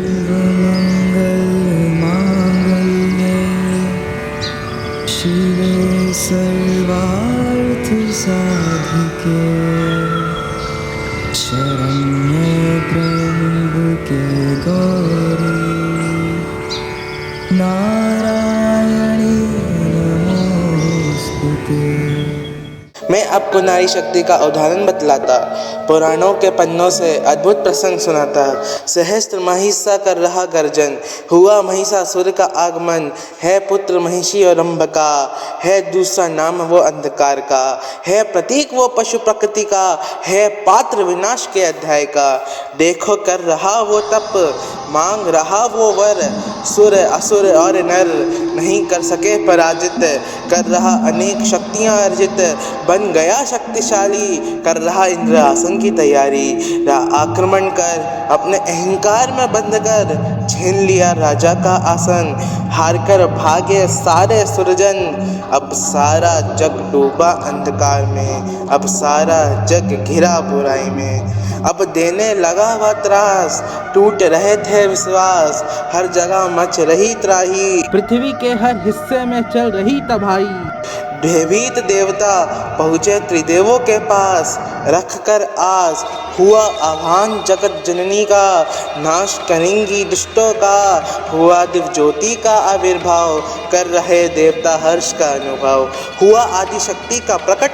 सर्वमङ्गलमाङ्गल्ये शिवे सर्वार्थसाधिके शरण्ये त्र्यम्बके गौरी नारायणी नमोस्तुते। मैं आपको नारी शक्ति का उदाहरण बतलाता, पुराणों के पन्नों से अद्भुत प्रसंग सुनाता। सहस्त्र महिषा कर रहा गर्जन, हुआ महिषासुर का आगमन। है पुत्र महिषी और रंभ का, है दूसरा नाम वो अंधकार का। है प्रतीक वो पशु प्रकृति का, है पात्र विनाश के अध्याय का। देखो कर रहा वो तप, मांग रहा वो वर। सुर असुर और नर नहीं कर सके पराजित। कर रहा अनेक शक्तियां अर्जित, बन गया शक्तिशाली। कर रहा इंद्रासन की तैयारी, आक्रमण कर अपने अहंकार में बंद कर। छीन लिया राजा का आसन, हार कर भागे सारे सुरजन। अब सारा जग डूबा अंधकार में, अब सारा जग घिरा बुराई में। अब देने लगा वह त्रास, टूट रहे थे विश्वास। हर जगह मच रही त्राही, पृथ्वी के हर हिस्से में चल रही तबाही। भयभीत देवता पहुँचे त्रिदेवों के पास, रख कर आस हुआ आह्वान जगत जननी का। नाश करेंगी दुष्टों का, हुआ दिव्य ज्योति का आविर्भाव। कर रहे देवता हर्ष का अनुभव, हुआ आदि शक्ति का प्रकट।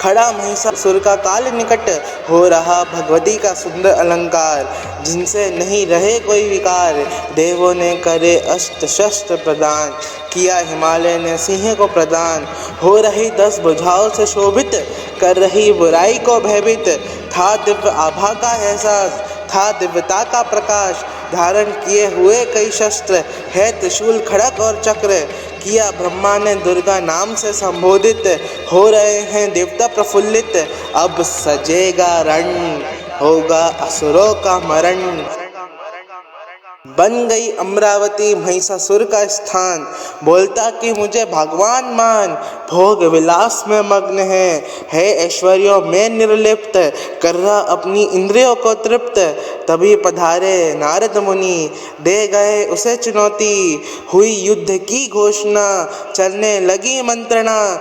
खड़ा महिषासुर का काल निकट, हो रहा भगवती का सुंदर अलंकार। जिनसे नहीं रहे कोई विकार, देवों ने करे अस्त्र शस्त्र प्रदान। किया हिमालय ने सिंह को प्रदान, हो रही 10 भुजाओं से शोभित। कर रही बुराई को भयभीत, था दिव्य आभा का एहसास, था दिव्यता का प्रकाश। धारण किए हुए कई शस्त्र, है त्रिशूल खड़ग और चक्र। किया ब्रह्मा ने दुर्गा नाम से संबोधित, हो रहे हैं देवता प्रफुल्लित। अब सजेगा रण, होगा असुरों का मरण। बन गई अमरावती महिषासुर का स्थान, बोलता कि मुझे भगवान मान। भोग विलास में मग्न है ऐश्वर्यों में निर्लिप्त। कर रहा अपनी इंद्रियों को तृप्त, तभी पधारे नारद मुनि। दे गए उसे चुनौती, हुई युद्ध की घोषणा। चलने लगी मंत्रणा,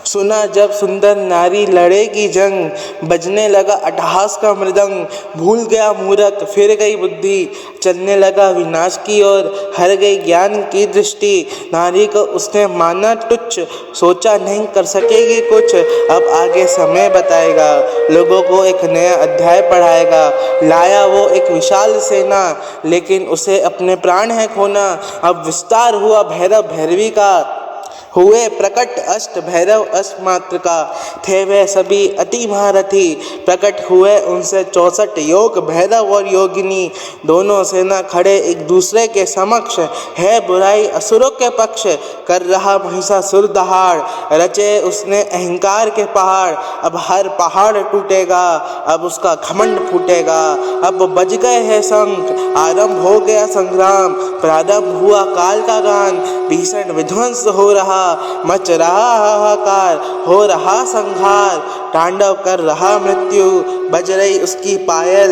सुना जब सुंदर नारी लड़ेगी जंग। बजने लगा अट्टहास का मृदंग, भूल गया मूरख फिर गई बुद्धि। चलने लगा विनाश की ओर, हर गई ज्ञान की दृष्टि। नारी को उसने माना तुच्छ, सोचा नहीं कर सकेगी कुछ। अब आगे समय बताएगा, लोगों को एक नया अध्याय पढ़ाएगा। लाया वो एक विशाल सेना, लेकिन उसे अपने प्राण है खोना। अब विस्तार हुआ भैरव भैरवी का, हुए प्रकट अष्ट भैरव अष्टमात्र का। थे वे सभी अति महारथी, प्रकट हुए उनसे 64 योग भैरव और योगिनी। दोनों सेना खड़े एक दूसरे के समक्ष, है बुराई असुरों के पक्ष। कर रहा महिषासुर दहाड़, रचे उसने अहंकार के पहाड़। अब हर पहाड़ टूटेगा, अब उसका घमंड फूटेगा। अब बज गए हैं शंख, आरंभ हो गया संग्राम। प्रारंभ हुआ काल का गान, भीषण विध्वंस हो रहा। मच रहा हाहाकार, हो रहा संहार। तांडव कर रहा मृत्यु, बज रही उसकी पायल।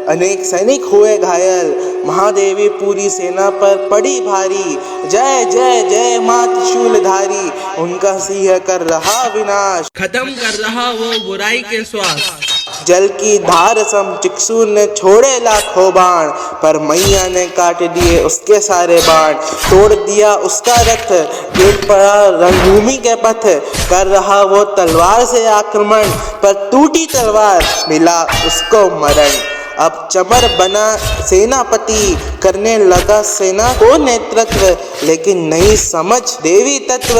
अनेक सैनिक हुए घायल, महादेवी पूरी सेना पर पड़ी भारी। जय जय जय मां त्रिशूलधारी, उनका सिंह कर रहा विनाश। खत्म कर रहा वो बुराई के श्वास। जल की धार सम चिक्सू ने छोड़े लाखों बाण, पर मैया ने काट दिए उसके सारे बाण। तोड़ दिया उसका रथ, गिर पड़ा रणभूमि के पथ। कर रहा वो तलवार से आक्रमण, पर टूटी तलवार मिला उसको मरण। अब चमर बना सेनापति, करने लगा सेना को नेतृत्व। लेकिन नहीं समझ देवी तत्व,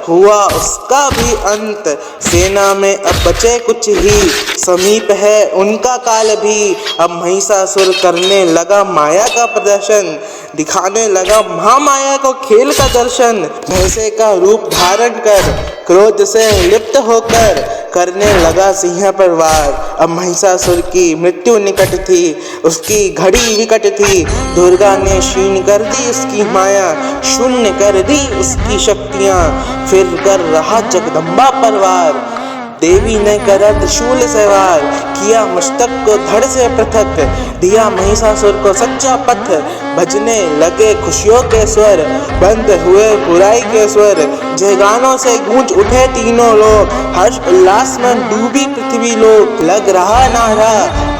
हुआ उसका भी अंत। सेना में अब बचे कुछ ही, समीप है उनका काल भी। अब महिषासुर करने लगा माया का प्रदर्शन, दिखाने लगा महामाया को खेल का दर्शन। भैंसे का रूप धारण कर, क्रोध से लिप्त होकर, करने लगा सिंह पर वार। अब महिषासुर की मृत्यु निकट थी, उसकी घड़ी विकट थी। दुर्गा ने क्षीण कर दी उसकी माया, शून्य कर दी उसकी शक्तियाँ। फिर कर रहा जगदम्बा पर वार। देवी ने करा त्रिशूल से वार, किया मस्तक को धड़ से पृथक, दिया महिषासुर को सच्चा पथ, बजने लगे खुशियों के स्वर, बंद हुए बुराई के स्वर, जय गानों से गूंज उठे तीनों लोग, हर्ष उल्लास में डूबी पृथ्वी लोक, लग रहा नारा,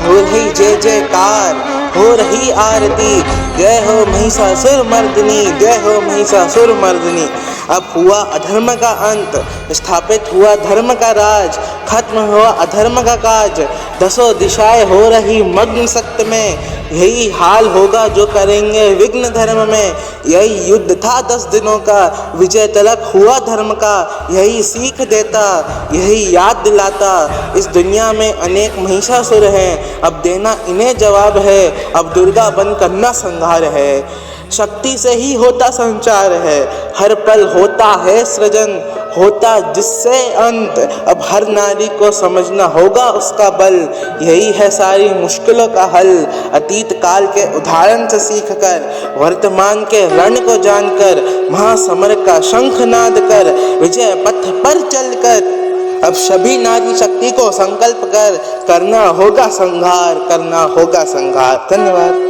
हो रही जय जयकार, हो रही आरती, जय हो महिषासुर मर्दिनी, जय हो महिषासुर मर्दिनी। अब हुआ अधर्म का अंत, स्थापित हुआ धर्म का राज, खत्म हुआ अधर्म का काज, दसों दिशाएं हो रही मग्न सत्य में, यही हाल होगा जो करेंगे विघ्न धर्म में। यही युद्ध था 10 दिनों का, विजय तलक हुआ धर्म का, यही सीख देता, यही याद दिलाता, इस दुनिया में अनेक महिषासुर हैं, अब देना इन्हें जवाब है, अब दुर्गा बन करना संहार है। शक्ति से ही होता संचार है, हर पल होता है सृजन, होता जिससे अंत, अब हर नारी को समझना होगा उसका बल, यही है सारी मुश्किलों का हल। अतीत काल के उदाहरण से सीख कर, वर्तमान के रण को जानकर, महासमर का शंख नाद कर, विजय पथ पर चलकर, अब सभी नारी शक्ति को संकल्प कर, करना होगा संहार, करना होगा संहार। धन्यवाद।